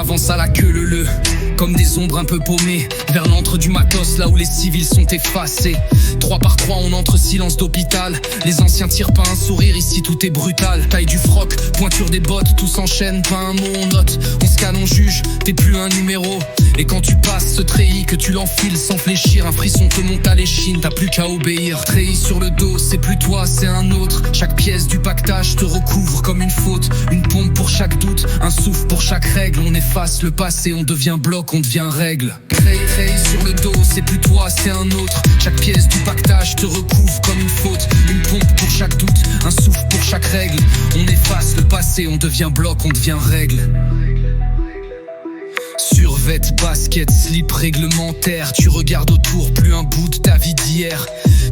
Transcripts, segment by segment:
avance à la queue leu-leu, comme des ombres un peu paumées, vers l'antre du matos, là où les civils sont effacés. 3 par 3 on entre silence d'hôpital. Les anciens tirent pas un sourire, ici tout est brutal. Taille du froc, pointure des bottes, tout s'enchaîne, pas un mot on note. On scanne, on juge, t'es plus un numéro. Et quand tu passes ce treillis, que tu l'enfiles sans fléchir, un frisson te monte à l'échine, t'as plus qu'à obéir. Treillis sur le dos, c'est plus toi, c'est un autre. Chaque pièce du pactage te recouvre comme une faute. Une pompe pour chaque doute, un souffle pour chaque règle. On efface le passé, on devient bloc, on devient règle. Treillis sur le dos, c'est plus toi, c'est un autre. Chaque pièce du pactage te recouvre comme une faute. Une pompe pour chaque doute, un souffle pour chaque règle. On efface le passé, on devient bloc, on devient règle. Survêt, basket, slip réglementaire. Tu regardes autour, plus un bout de ta vie d'hier.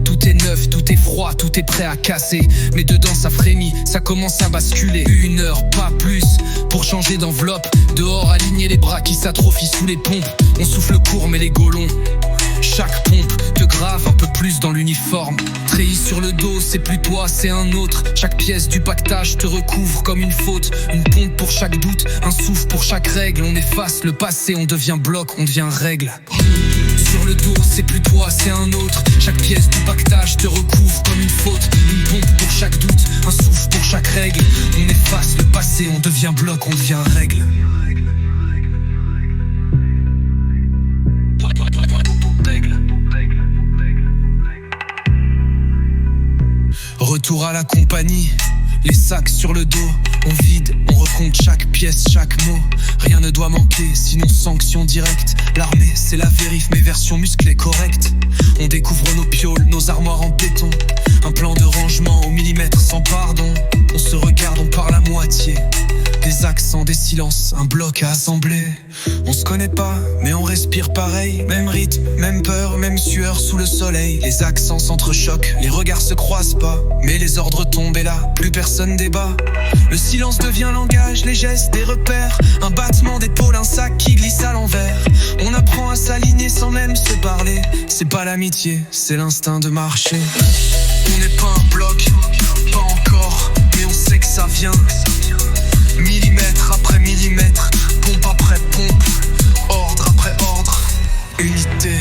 Tout est neuf, tout est froid, tout est prêt à casser. Mais dedans ça frémit, ça commence à basculer. 1 heure, pas plus, pour changer d'enveloppe. Dehors, aligner les bras qui s'atrophient sous les pompes. On souffle court mais les golons. Chaque pompe te grave un peu plus dans l'uniforme. Treillis sur le dos, c'est plus toi, c'est un autre. Chaque pièce du pactage te recouvre comme une faute. Une pompe pour chaque doute, un souffle pour chaque règle. On efface le passé, on devient bloc, on devient règle. Sur le dos, c'est plus toi, c'est un autre. Chaque pièce du pactage te recouvre comme une faute. Une pompe pour chaque doute, un souffle pour chaque règle. On efface le passé, on devient bloc, on devient règle. Retour à la compagnie, les sacs sur le dos. On vide, on recompte chaque pièce, chaque mot. Rien ne doit manquer, sinon sanction directe. L'armée, c'est la vérif, mais version musclée correcte. On découvre nos pioles, nos armoires en béton. Un plan de rangement au millimètre sans pardon. On se regarde, on parle à moitié. Des accents, des silences, un bloc à assembler. On se connaît pas, mais on respire pareil. Même rythme, même peur, même sueur sous le soleil. Les accents s'entrechoquent, les regards se croisent pas. Mais les ordres tombent et là, plus personne débat. Le silence devient langage, les gestes, des repères. Un battement d'épaule, un sac qui glisse à l'envers. On apprend à s'aligner sans même se parler. C'est pas l'amitié, c'est l'instinct de marcher. On n'est pas un bloc, pas encore, mais on sait que ça vient. Millimètre après millimètre, pompe après pompe, ordre après ordre, unité.